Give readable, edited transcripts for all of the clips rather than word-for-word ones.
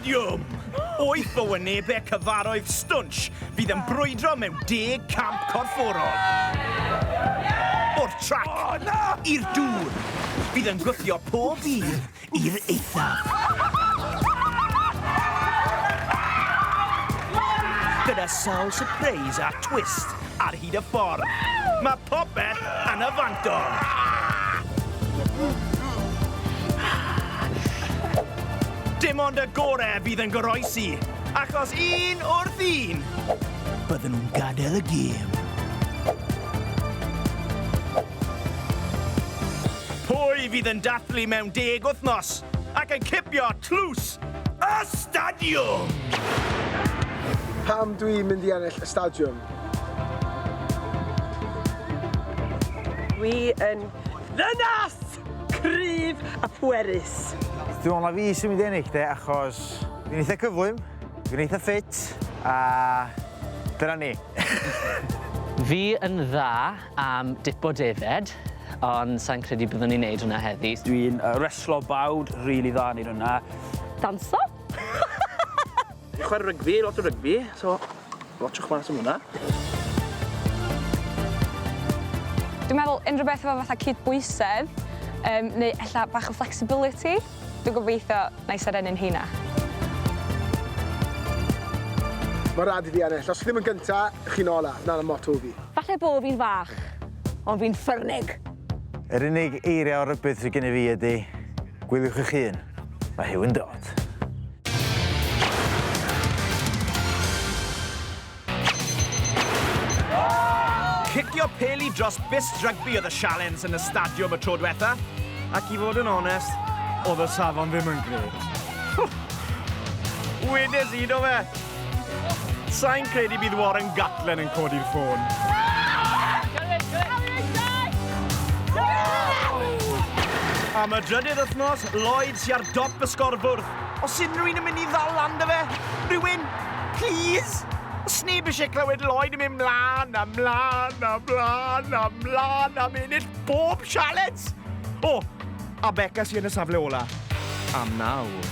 Stadiwm! 8 o wynebau cyfaroedd Stwnsh fydd yn brwydro mewn 10 camp corfforol. O'r trac i'r dŵr, fydd yn gwthio pob un i'r eithaf. Gyda sawl surprise a twist ar hyd y ffordd, mae popeth yn y fantol. Dim ond y gorau fydd yn goroesi, achos un wrth un, bydden nhw'n gadael y gêm. Pwy fydd yn dathlu mewn 10 wythnos ac yn cipio tlws y Stadiwm? Pam dwi'n mynd i ennill y Stadiwm? Dwi yn ddynas, cryf a pwerus. Dwi'n meddwl na fi sy'n mynd i ennill de, achos fi'n eitha cyflym, fi'n eitha ffit, a dyna ni. Fi yn dda am dipo defed, ond sa'n credu byddwn ni'n neud hwnna heddi. Dwi'n reslo bawd, rili dda neud hwnna. Danso? Dwi'n chwarae rygbi, lot o rygbi, so watchwch mas am hwnna. Dwi'n meddwl unrhyw beth efo fatha cydbwysedd, neu ella bach o flexibility, dwi'n gobeithio na i serennu'n heina. Mae rhaid i fi ennill. Os ddim yn gynta, chi'n ola. Na'n y motto fi. Falle bo fi'n fach, ond fi'n ffyrnig. Yr unig eiriau o rybydd sydd gen i fi ydy, gwyliwch eich hun, mae Huw yn dod. Cicio peli dros bist rygbi oedd y sialens yn y stadiwm y tro diwetha, ac i fod yn onest, oedd y safon ddim yn gred. Wedes i do fe. Sa'n credu bydd Warren Gatlen yn codi'r ffôn. Am y drydydd wythnos, Lloyd sy'n ar dop y sgorbwrdd. Os unrhyw un yn mynd i ddal lan dy fe, rhywun, please! Os neb eisiau clywed Lloyd yn mynd mlaen, am ennill bob sialens. O, a Beca sy'n y safle ola. Am nawr.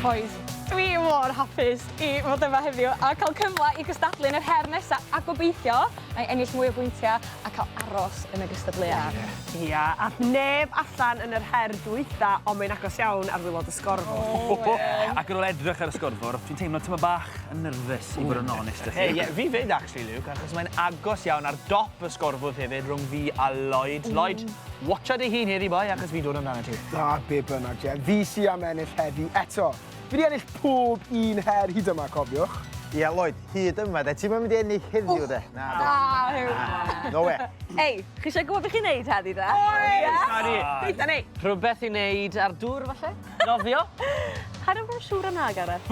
Boys, dwi mor hapus i fod yma heddiw a cael cyfle i gystadlu yn yr her nesaf a gobeithio na i ennill mwy o bwyntiau a cael aros yn y gystadleuad. Ia, a neb allan yn yr her dwytha, ond mae'n agos iawn ar wylod y sgorfwr. Ac ar ôl edrych ar y sgorfwr, dwi'n teimlo tyma bach yn nerfus i fod yn onest. Hey, fi fyd, actually, Luke, achos mae'n agos iawn ar dop y sgorfwr hefyd rhwng fi a Lloyd. Lloyd, watcha dy hun heddi, boi, achos fi dod amdano ti. Be bynnag, Je. Fi sy'n am ennill heddi. Eto, fi wedi ennill pob un her hyd yma, cofiwch. Ia, Lloyd, hyd yma de, ti'n mynd i ennill heddiw de? Na, Huw. No we. Ei, chi eisiau gwybod beth chi'n neud heddi de? Sori. Deitha ni. Rhywbeth i wneud ar dŵr, falle? Nofio? Hadw fo'n siŵr yna, Gareth.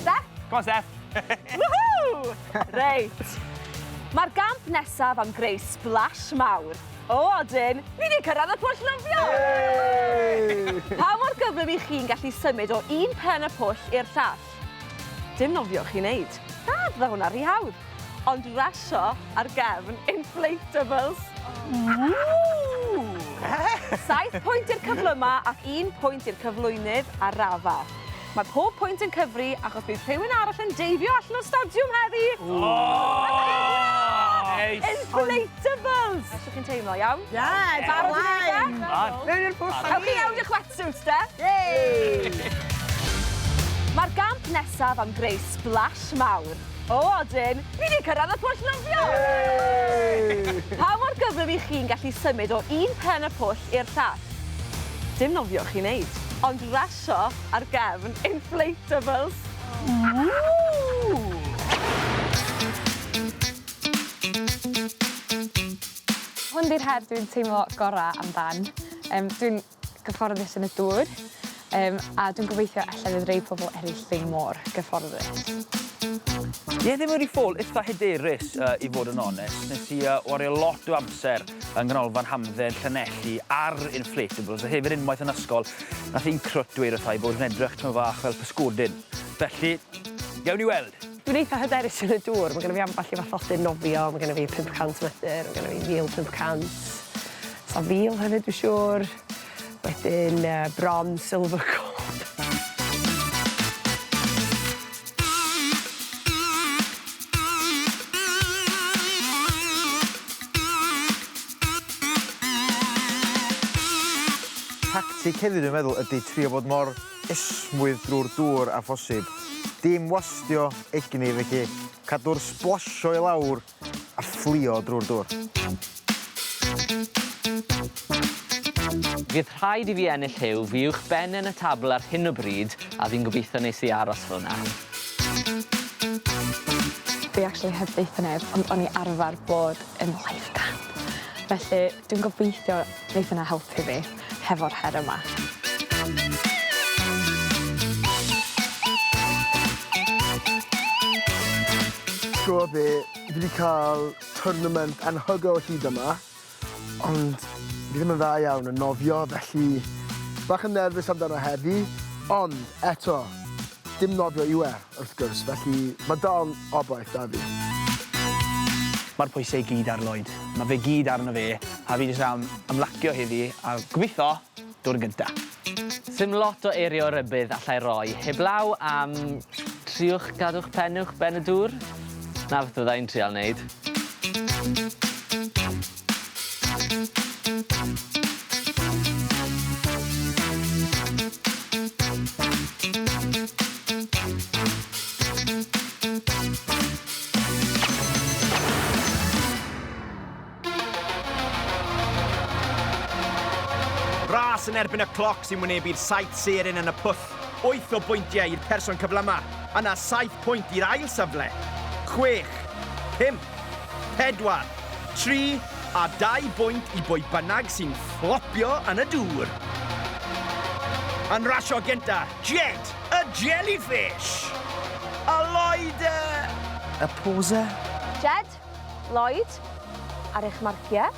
Steph? Come on, Steph. Woohoo! Reit. Mae'r gamp nesaf am greu splash mawr. O, odyn, ni wedi cyrraedd y pwll nofio! Pa mor gyflym i chi'n gallu symud o un pen y pwll i'r llall? Dim nofio chi'n neud. Na, bydda hwnna rhy hawdd. Ond rasio ar gefn inflatables. 7 pwynt i'r cyflyma ac 1 pwynt i'r cyflwynydd a rafa. Mae pob pwynt yn cyfri achos bydd rhywun arall yn deifio allan o'r stadiwm heddi. Inflatables! Ydych chi'n teimlo, iawn? Ie, barod i wneud e? Mewn i'r pwll. Ewch chi iawn i'ch wetsuits, de? Mae'r gamp nesaf am greu splash mawr. O, odyn, ni wedi cyrraedd y pwll nofio! Pa mor gyflym i chi'n gallu symud o un pen y pwll i'r llall? Dim nofio chi'n neud, ond rasio ar gefn inflatables. Hwn di'r her dwi'n teimlo gorau amdan. Dwi'n gyfforddus yn y dŵr, a dwi'n gobeithio allan fydd rhai pobl eraill ddim mor gyfforddus. Ie, ddim wedi ffôl eitha hyderus i fod yn onest. Nes i wario lot o amser yn ganolfan hamdden Llanelli ar inflatables, a hefyd unwaith yn ysgol, nath un crwt dweud wrthai bod yn edrych tyma fach fel pysgodyn. Felly, gawn ni weld. Dwi'n eitha hyderus yn y dŵr. Mae gennym fi ambell i fathotyn nofio, mae gennym fi 500 metr, mae gennym fi 1,500. Sa fil hefyd, dwi'n siŵr. Wedyn bron, silver gold. tactic hefyd dwi'n meddwl ydy trio bod mor esmwydd drwy'r dŵr a phosib. Dim wastio egni, felly cadw'r sblasio i lawr a fflio drwy'r dŵr. Fydd rhaid i fi ennill hiw fi uwch ben yn y tabl ar hyn o bryd a fi'n gobeithio nes i aros fel yna. Fi actually heb ddeitha neb, ond o'n i arfer bod yn lifeguard. Felly dwi'n gobeithio wneith yna helpu fi hefo'r her yma. Go fi wedi cael tournament anhygoel hyd yma, ond fi ddim yn dda iawn yn nofio, felly bach yn nerfus amdano heddi, ond eto, dim nofio yw wrth gwrs, felly mae dal obaith da fi. Mae'r pwysau gyd ar Lloyd. Mae fe gyd arno fe, a fi jyst am ymlacio heddi, a gobeithio dod yn gyntaf. Sim lot o erio rybydd allai roi, heblaw am triwch gadw'ch pen uwch ben y dŵr. Na beth fyddai'n trial wneud. Ras yn erbyn y cloc sy'n wynebu'r 7 seren yn y pwll. 8 o bwyntiau i'r person cyflyma. Yna 7 pwynt i'r ail safle. 6, 5, 4, 3 a 2 bwynt i bwy bynnag sy'n fflopio yn y dŵr. Yn rasio gynta, Jed, y jellyfish. A Lloyd, y poser. Jed, Lloyd, ar eich marciau.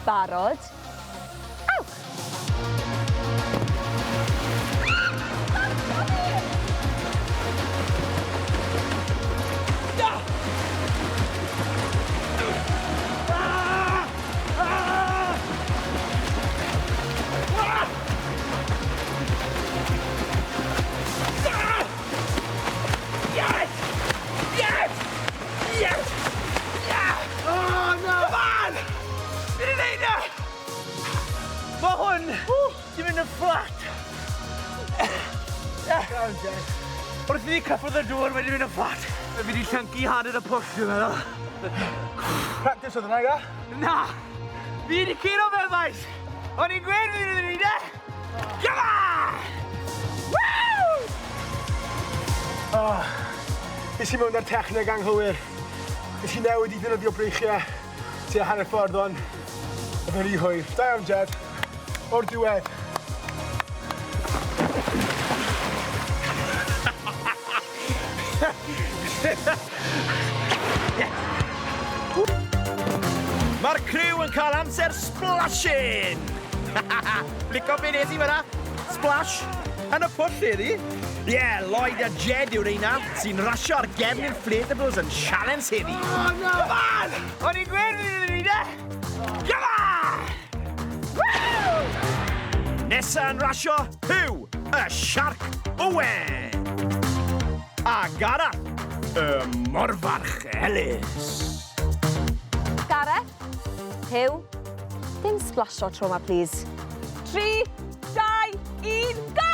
Barod. Awch! Mae hwn, di mynd yn fflat. Wrth i ni cyffwrdd y dŵr, wedi mynd yn fflat. Fe fi di llyncu hanner y pwll, dwi'n meddwl. Practice oedd yna, ga? Na! Fi di curo fe, maes! O'n i'n gweud fi wedi wneud e? Come on! Woo! Nes i mewn ar techneg anghywir. Nes i newid i ddynyddio breichiau tua hanner ffordd o'n oedd yn rhy hwyr. Da iawn, Jed. O'r diwedd. Mae'r criw yn cael amser splashing! Blico be nes i fyna? Splash yn y pwll heddi. Lloyd a Jed yw'r reina sy'n rasio ar gefn inflatables yn sialens heddi. Oh, no! Come on! O'n i'n gweud fi wedi wneud e? Come on! Nesa yn rasio, Hugh, y siarc Owen. A Gareth, y morfarch Ellis. Gareth, Hugh, dim splasio tro yma, please. 3, 2, 1, go!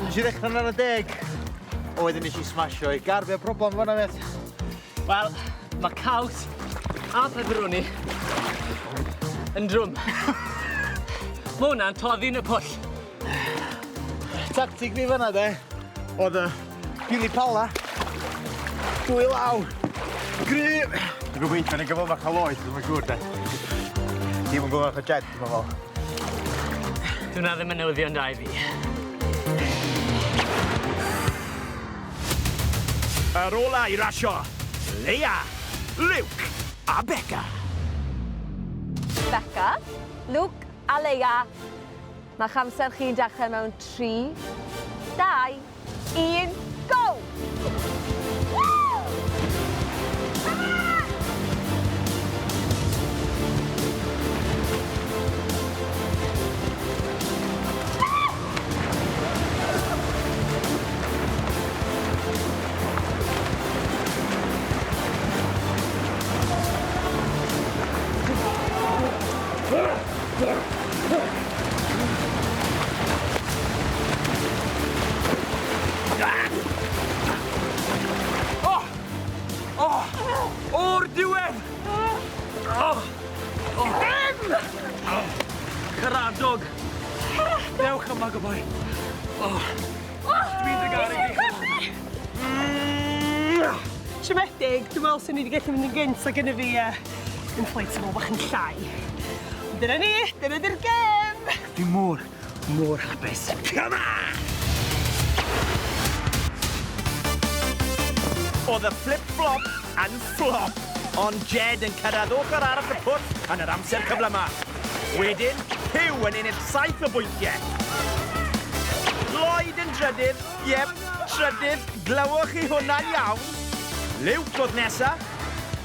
Nes i ddechrau'n ar y 10, o wedyn nes i smasho i. Gar, be o broblem fan'na, met? Wel, mae caws a pepperoni yn drwm. Mae hwnna'n toddi'n y pwll. Tactic fi fan'na, de, oedd y gili pala, 2 law, gryf. Dwi'n gobeithio yn ei gyfol bach o loed, dwi'n siŵr, de. Dim yn gwybod o Jed, dwi'n meddwl. Dwi'n ddim yn newyddion da I fi. Yr ola I rasio, Leia, Luke a Becca. Becca, Luke a Leia. Ma'ch amser chi'n dechrau mewn 3, 2, 1, go! O'r diwedd! Caradog! Dewch yma, goboi. Dwi'n digaru chi. Siomedig, dwi'n meddwl sy'n ni wedi gallu mynd yn gynt a gyda fi inflatable bach yn llai. Dyna ni, dyna di'r gem! Dwi'n mor hapus. Come on! Oedd y flip-flop yn flop, ond Jed yn cyrraedd ochr arall y pwll yn yr amser cyfle yma. Wedyn, Hugh yn ennill 7 o bwyntiau. Lloyd yn drydydd, trydydd, glywch chi hwnna'n iawn. Luke oedd nesa,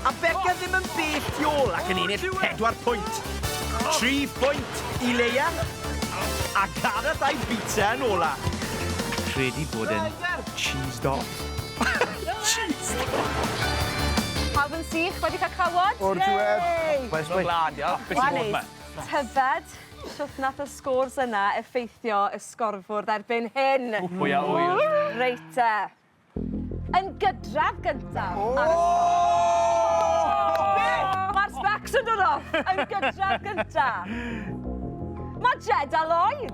a Becca ddim yn bell tu ôl ac yn ennill 4 pwynt. 3 pwynt I Leia, a Gareth a'i bita yn ola. Credu bod yn cheesed off. Pawb yn sych, wedi cael cawod? O'r diwedd. Mae'n glad, ia. Beth sy'n bod yma? Tyfed, shwt nath y scores yna effeithio y sgorfwrdd erbyn hyn. Pwy a wyr. Reit te. Yn gydradd gyntaf. Mae'r specs yn dod off. Yn gydradd gyntaf. Mae Jed a Lloyd.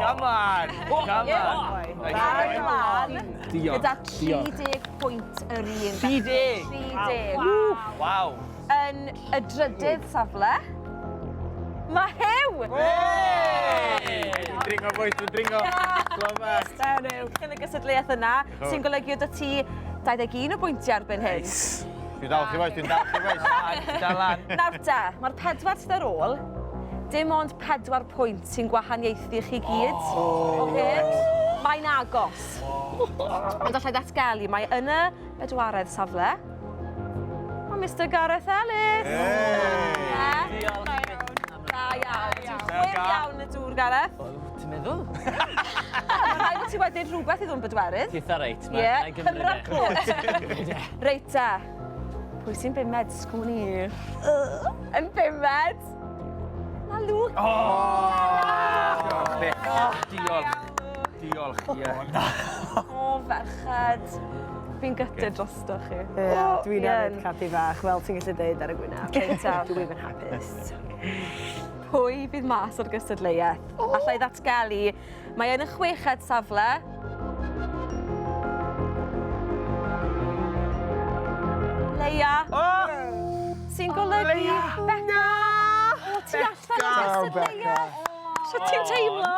Come on. Barod ymlaen. Gyda 30 pwynt yr un. 30? 30. Waw. Yn y drydydd safle, mae Hugh! Dringo, boys, dwi'n dringo. Yn y gysadleuaeth yna, sy'n golygu o ti 21 o bwyntiau erbyn hyn. Dwi'n dal chi, boys, dwi'n dal chi, boys. Dalan. Nawr te, mae'r 4 sydd ar ôl, dim ond 4 pwynt sy'n gwahaniaethu chi gyd. Mae'n agos. Ond allai ddatgelu, mae yn y bedwaredd safle. Mae Mr Gareth Ellis. Da iawn. Dwi'n iawn y dŵr, Gareth. Ti'n meddwl? Mae'n rhaid bod ti wedi rhywbeth I ddwn bedwerydd. Eitha reit, Ie, mae'n cymryd clwt. Reit te. Pwy sy'n bimed sgwn I? Yn bimed? Mae Luke. Diolch, ie. O, ferched. Fi'n gytid drosto chi. Dwi'n hefyd cathi fach, fel ti'n gallu dweud ar y gwynaf. Reit te. Dwi'n yn hapus. Pwy fydd mas o'r gystadleuaeth? Allai ddatgelu. Mae yn y 6ed safle. Leia. Sy'n golygu Becca. O, ti allan o'r gystadleuaeth. Sut ti'n teimlo?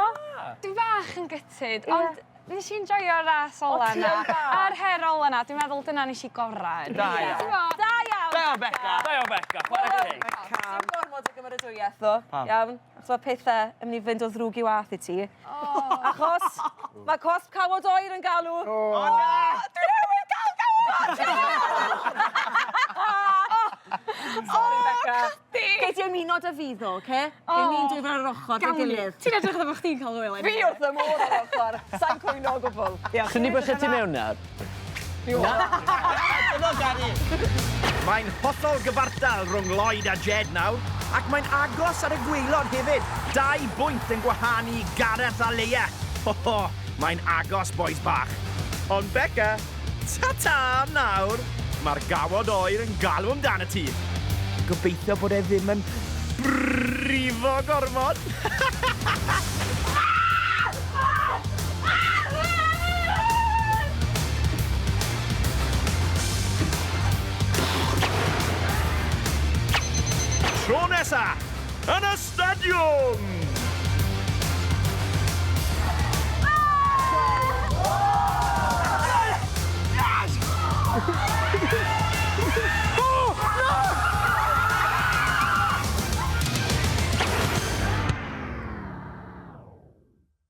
Dwi'n bach yn gytid, ond nes i'n joio ras ola yna. A'r her ola yna, dwi'n meddwl dyna nes I gorau. Da iawn. Da iawn. Da o Becca. Da o Becca. Chwarae teg. Ti'n gormod o gymeradwyaeth, ddo. Iawn. Achos mae pethau yn mynd I fynd o ddrwg I wath I ti. Achos mae cosp cawod oer yn galw. O na! Dwi'n newydd cael cawod! Sorry, Becca. Gei ti ymuno dy fiddo, oce? Gei ni'n dweud ar yr ochr, dy gilydd. Ti'n edrych dda bod chdi'n cael hwyl. Fi wrth y môr ar ochr. Sa'n cwyno o gwbl. Chyn ni byched ti mewn nawr? Mae'n hollol gyfartal rhwng Lloyd a Jed nawr, ac mae'n agos ar y gwaelod hefyd. 2 bwynt yn gwahanu Gareth a Leia. Ho, mae'n agos, boys bach. Ond Becca, ta-ta nawr, mae'r gawod oer yn galw amdano ti. Gobeithio bod e ddim yn brifo gormod. Tro nesa, yn y Stadiwm! Stadiwm!